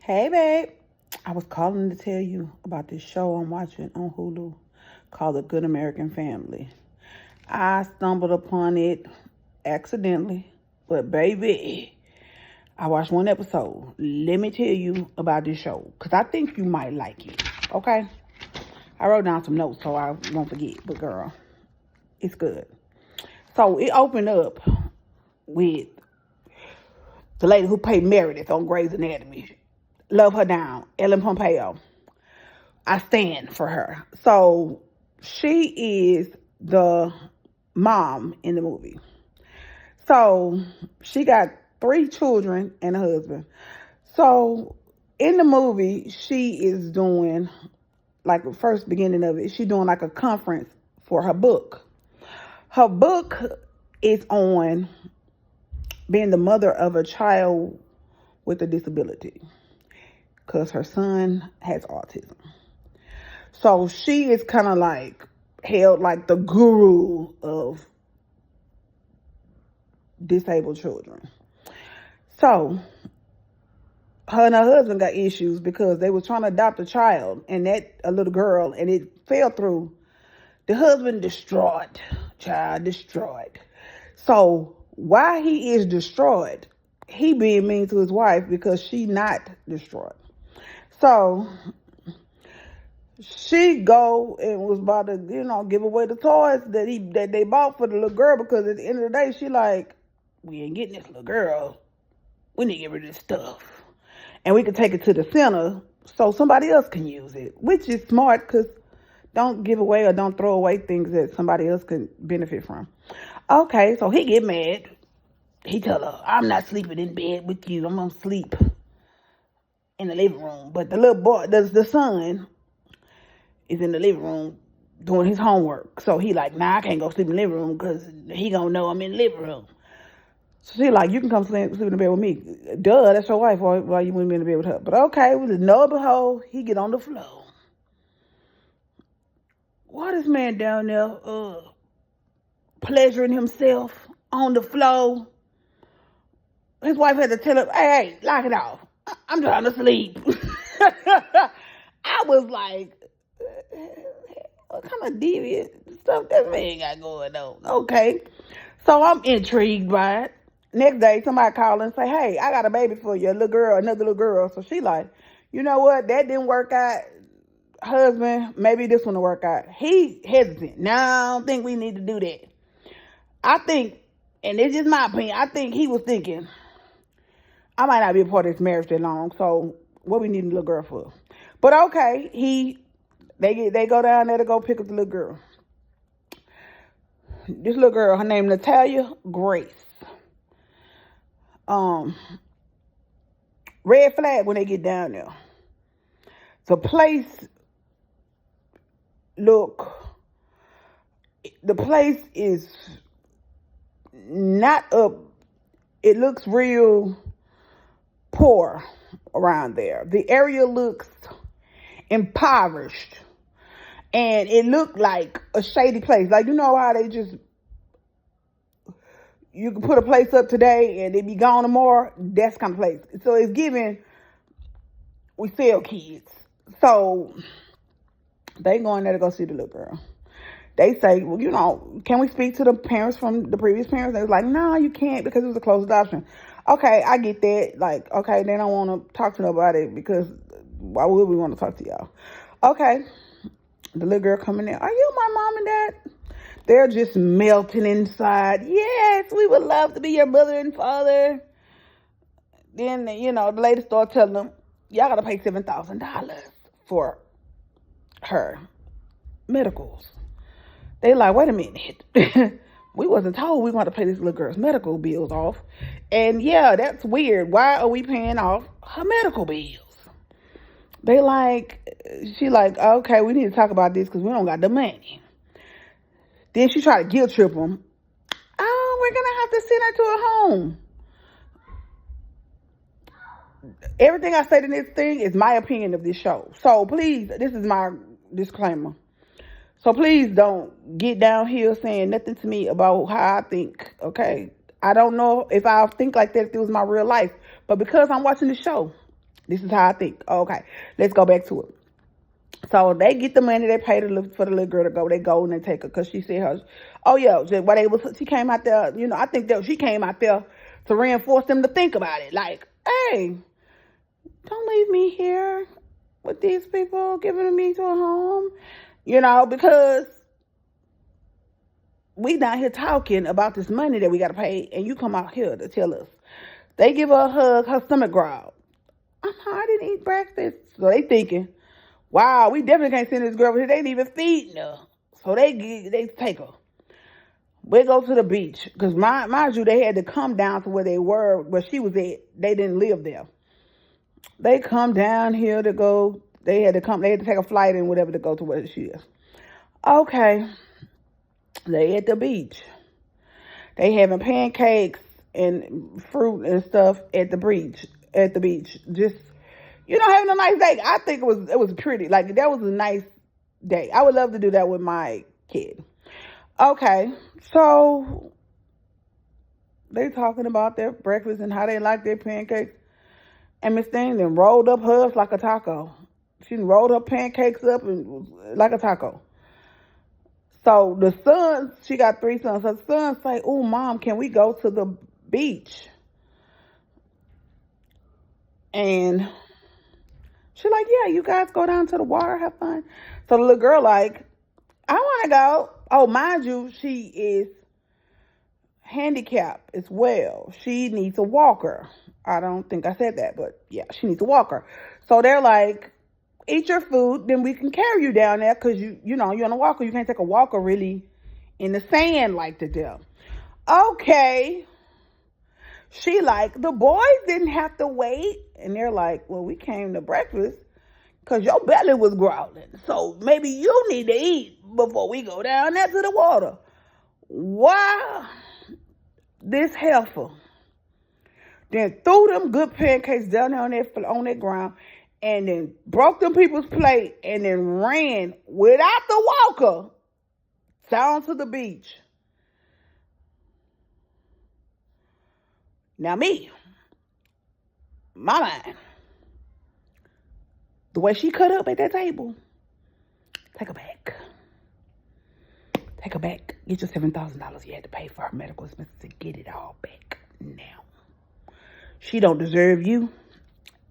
Hey, babe. I was calling to tell you about this show I'm watching on HULU called The Good American Family. I stumbled upon it accidentally, but baby, I watched one episode. Let me tell you about this show because I think you might like it. Okay? I wrote down some notes so I won't forget, but girl, it's good. So it opened up with the lady who played Meredith on Grey's Anatomy. Love her down, Ellen Pompeo. I stand for her. So she is the mom in the movie. So she got 3 children and a husband. So in the movie, she is doing, like the first beginning of it, she's doing like a conference for her book. Her book is on being the mother of a child with a disability because her son has autism. So she is kind of like held like the guru of disabled children. So her and her husband got issues because they was trying to adopt a child and a little girl, and it fell through. The husband destroyed, child destroyed. So while he is destroyed, he being mean to his wife because she not destroyed. So she go and was about to, give away the toys that they bought for the little girl, because at the end of the day, she like, we ain't getting this little girl. We need to get rid of this stuff. And we can take it to the center so somebody else can use it, which is smart because don't give away or don't throw away things that somebody else can benefit from. Okay, so he get mad. He tell her, I'm not sleeping in bed with you. I'm going to sleep in the living room. But the little boy, the son, is in the living room doing his homework. So he like, nah, I can't go sleep in the living room because he gonna know I'm in the living room. So she like, you can come sleep in the bed with me. Duh, that's your wife. Why you wouldn't be in the bed with her? But okay, with the no behold, he get on the floor. Why this man down there pleasuring himself on the floor? His wife had to tell him, hey, lock it off. I'm trying to sleep. I was like, what kind of deviant stuff that man got going on? Okay. So I'm intrigued by it. Next day, somebody called and say, hey, I got a baby for you, another little girl. So she like, you know what? That didn't work out. Husband, maybe this one will work out. He hesitant. Now, I don't think we need to do that. I think, and it's just my opinion, I think he was thinking, I might not be a part of this marriage that long, so what we need a little girl for? But okay, they go down there to go pick up the little girl. This little girl, her name Natalia Grace. Red flag when they get down there. The place is not up. It looks real poor around there. The area looks impoverished. And it looked like a shady place. Like, you know how you can put a place up today and it be gone tomorrow? That's kind of place. So it's giving, we sell kids. So they going there to go see the little girl. They say, well, can we speak to the parents from the previous parents? They was like, no, you can't because it was a closed adoption. Okay, I get that. Like, okay, they don't want to talk to nobody because why would we want to talk to y'all? Okay. The little girl coming in. Are you my mom and dad? They're just melting inside. Yes, we would love to be your mother and father. Then, the lady started telling them, y'all got to pay $7,000 for her medicals. They like, wait a minute. We wasn't told we want to pay this little girl's medical bills off. And yeah, that's weird. Why are we paying off her medical bills? She like, okay, we need to talk about this because we don't got the money. Then she tried to guilt trip them. Oh, we're going to have to send her to a home. Everything I said in this thing is my opinion of this show. So please, this is my disclaimer. So please don't get down here saying nothing to me about how I think, okay? I don't know if I think like that if it was my real life. But because I'm watching the show, This is how I think. Okay, let's go back to it. So they get the money, they pay for the little girl to go. They go and they take her because she said her, oh yeah, she came out there, I think that she came out there to reinforce them to think about it. Like, hey, don't leave me here with these people giving me to a home, because we down here talking about this money that we got to pay, and you come out here to tell us. They give her a hug, her stomach growled. I didn't eat breakfast. So they thinking, wow, we definitely can't send this girl over here. They ain't even feeding her. So they take her. We go to the beach. Because mind you, they had to come down to where they were, where she was at. They didn't live there. They come down here to go. They had to take a flight and whatever to go to where she is. Okay. They at the beach. They having pancakes and fruit and stuff at the beach. Just, having a nice day. I think it was pretty. Like, that was a nice day. I would love to do that with my kid. Okay. So they talking about their breakfast and how they like their pancakes. And Miss Thing then rolled up hers like a taco. She rolled her pancakes up and like a taco. So the sons, she got 3 sons. Her sons say, oh, Mom, can we go to the beach? And she's like, yeah, you guys go down to the water, have fun. So the little girl like, I want to go. Oh, mind you, she is handicapped as well. She needs a walker. I don't think I said that, but yeah, she needs a walker. So they're like, eat your food, then we can carry you down there because you're on a walker. You can't take a walker really in the sand like the devil. Okay. She like, the boys didn't have to wait. And they're like, well, we came to breakfast because your belly was growling. So maybe you need to eat before we go down there to the water. Wow. This heifer then threw them good pancakes down there on that ground and then broke them people's plate and then ran without the walker down to the beach. Now my mind, the way she cut up at that table, take her back. Take her back. Get your $7,000 you had to pay for her medical expenses and get it all back now. She don't deserve you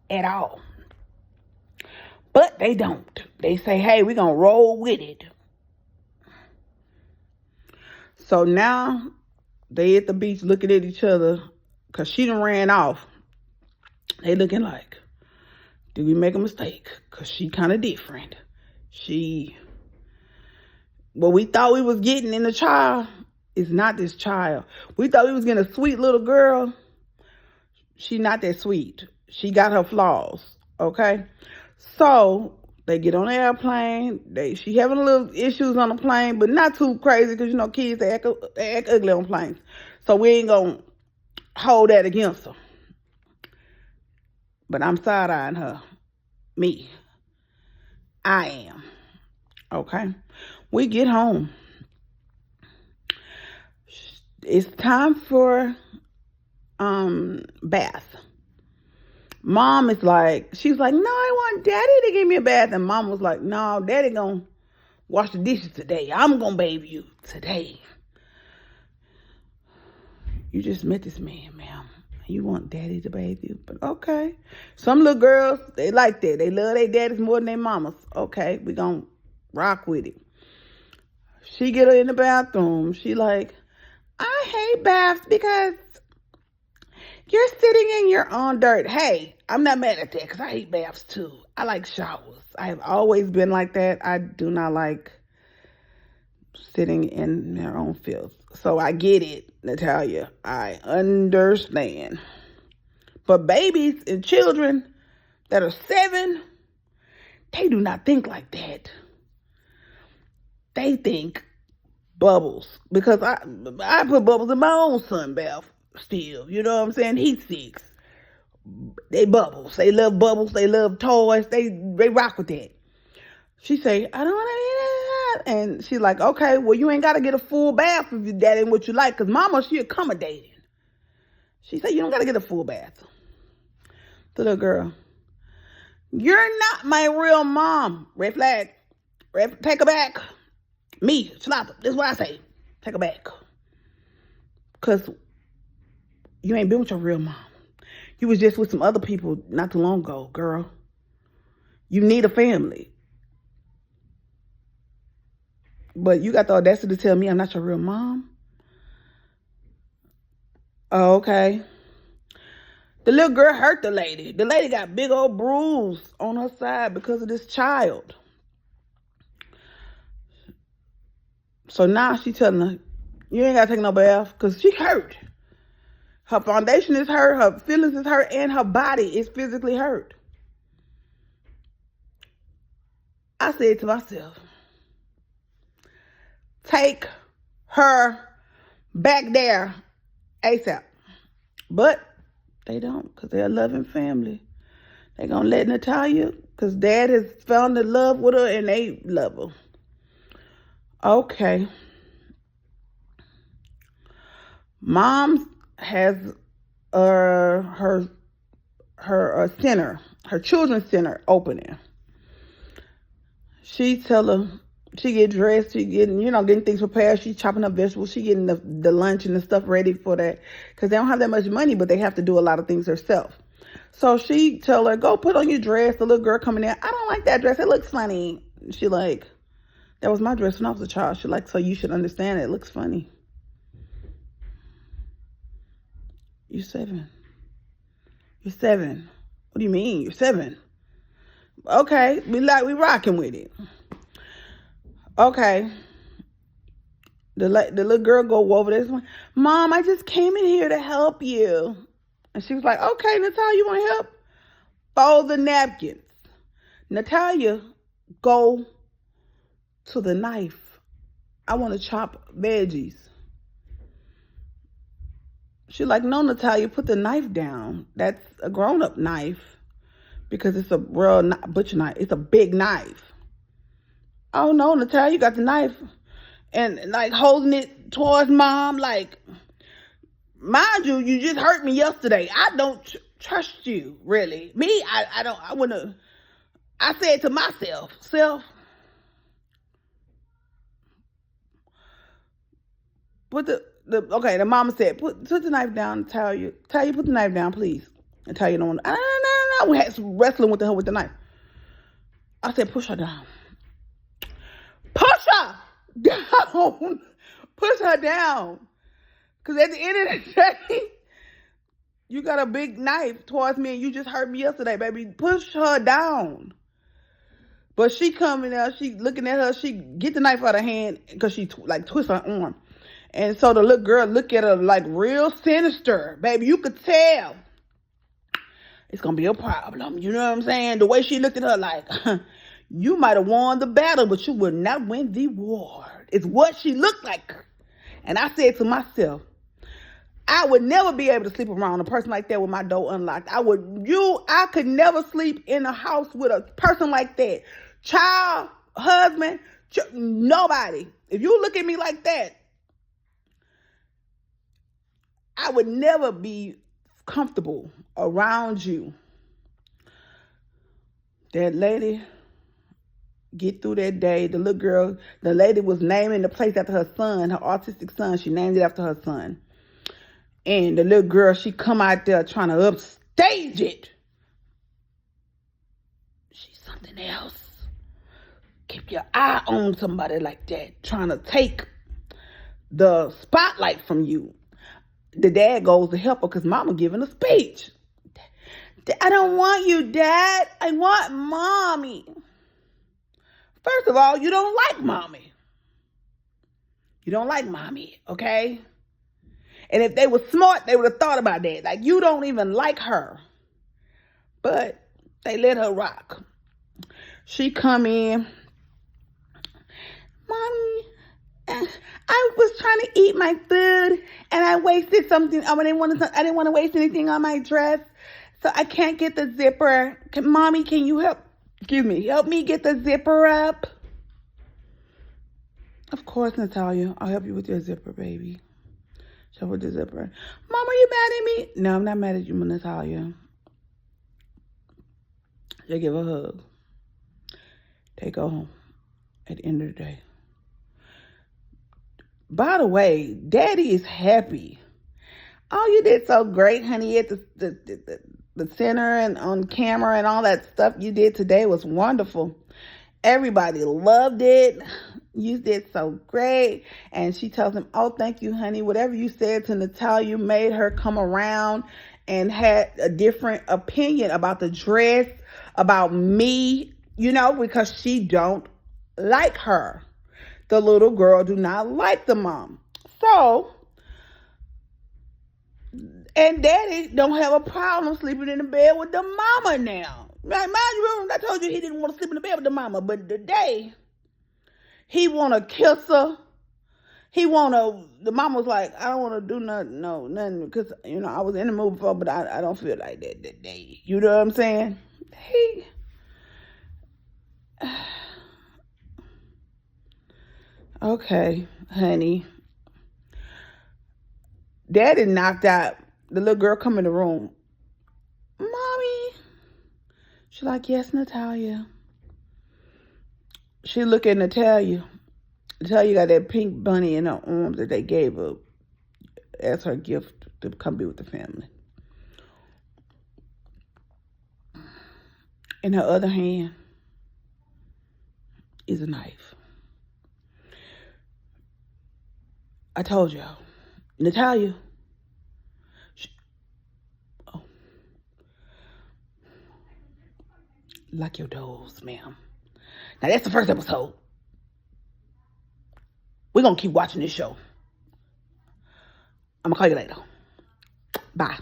at all. But they don't. They say, hey, we're going to roll with it. So now they at the beach looking at each other because she done ran off. They looking like, did we make a mistake? Because she kind of different. What we thought we was getting in the child is not this child. We thought we was getting a sweet little girl. She not that sweet. She got her flaws, okay? So they get on the airplane. She having a little issues on the plane, but not too crazy because, kids, they act ugly on planes. So we ain't going to hold that against her. But I'm side-eyeing her. Me. I am. Okay? We get home. It's time for bath. Mom is like, she's like, no, I want Daddy to give me a bath. And Mom was like, no, Daddy gonna wash the dishes today. I'm gonna bathe you today. You just met this man, ma'am. You want Daddy to bathe you? But okay. Some little girls, they like that. They love their daddies more than their mamas. Okay, we gonna rock with it. She get her in the bathroom. She like, I hate baths because you're sitting in your own dirt. Hey, I'm not mad at that because I hate baths too. I like showers. I have always been like that. I do not like sitting in their own filth. So I get it, Natalia. I understand. But babies and children that are 7, they do not think like that. They think bubbles. Because I put bubbles in my own son bath still. You know what I'm saying? He's 6. They bubbles. They love bubbles. They love toys. They rock with that. She say, I don't want to eat that. And she's like, okay, well, you ain't got to get a full bath if that ain't what you like. Because mama, she accommodating. She said, you don't got to get a full bath. The little girl, You're not my real mom. Red flag. Take her back. Me, Shalata. This is what I say. Take her back. Because you ain't been with your real mom. You was just with some other people not too long ago, girl. You need a family. But you got the audacity to tell me I'm not your real mom? Oh, okay. The little girl hurt the lady. The lady got big old bruise on her side because of this child. So now she telling her, you ain't got to take no bath because she hurt. Her foundation is hurt, her feelings is hurt, and her body is physically hurt. I said to myself, take her back there ASAP. But they don't, because they're a loving family. They gonna let Natalia, because dad has found the love with her and they love her. Okay. Mom has her center, her children's center opening. She tell her, she get dressed, she getting, getting things prepared. She chopping up vegetables. She getting the lunch and the stuff ready for that. Because they don't have that much money, but they have to do a lot of things herself. So she tell her, go put on your dress. The little girl coming in, I don't like that dress. It looks funny. She like, that was my dress when I was a child. She like, so you should understand it looks funny. You're 7. You're 7. What do you mean? You're 7. Okay, we rocking with it. Okay. The little girl go over this one. Mom, I just came in here to help you. And she was like, okay, Natalia, you want to help? Fold the napkins. Natalia, go to the knife. I want to chop veggies. She's like, no, Natalia, put the knife down. That's a grown-up knife because it's a real butcher knife. It's a big knife. Oh, no, Natalia, you got the knife. And, like, holding it towards Mom, like, mind you, you just hurt me yesterday. I don't trust you, really. Me, I wouldn't. I said to myself, put the mama said, put the knife down, Talia, put the knife down, please. And Talia don't want to, no. We had some wrestling with her with the knife. I said, push her down. Push her down. Push her down. Because at the end of the day, you got a big knife towards me and you just hurt me yesterday, baby. Push her down. But she coming out, she looking at her, she get the knife out of her hand because she twists her arm. And so the little girl look at her like real sinister. Baby, you could tell it's going to be a problem. You know what I'm saying? The way she looked at her like, you might have won the battle, but you will not win the war. It's what she looked like. And I said to myself, I would never be able to sleep around a person like that with my door unlocked. I could never sleep in a house with a person like that. Child, husband, nobody. If you look at me like that, I would never be comfortable around you. That lady, get through that day. The little girl, the lady was naming the place after her son, her autistic son. She named it after her son. And the little girl, she come out there trying to upstage it. She's something else. Keep your eye on somebody like that, trying to take the spotlight from you. The dad goes to help her because mama giving a speech. I don't want you, Dad. I want mommy. First of all, you don't like mommy. You don't like mommy, okay? And if they were smart, they would have thought about that. Like, you don't even like her. But they let her rock. She come in. Mommy, I was trying to eat my food and I wasted something. I didn't want to waste anything on my dress. So I can't get the zipper. Mommy, can you help me get the zipper up? Of course, Natalia. I'll help you with your zipper, baby. Show her the zipper. Mom, are you mad at me? No, I'm not mad at you, Natalia. They give her a hug. They go home at the end of the day. By the way, Daddy is happy. Oh, you did so great, honey, at the center and on camera and all that stuff you did today was wonderful. Everybody loved it. You did so great. And she tells him, oh, thank you, honey. Whatever you said to Natalia made her come around and had a different opinion about the dress, about me, because she don't like her. The little girl do not like the mom. So, and Daddy don't have a problem sleeping in the bed with the mama now. Like, mind you, I told you he didn't want to sleep in the bed with the mama, but today he want to kiss her. The mama was like, I don't want to do nothing, because, I was in the mood before, but I don't feel like that today. You know what I'm saying? Okay, honey. Daddy knocked out. The little girl come in the room. Mommy. She's like, yes, Natalia. She look at Natalia. Natalia got that pink bunny in her arms that they gave her as her gift to come be with the family. In her other hand is a knife. I told y'all. Natalia. Lock your doors, ma'am. Now, that's the first episode. We're going to keep watching this show. I'm going to call you later. Bye.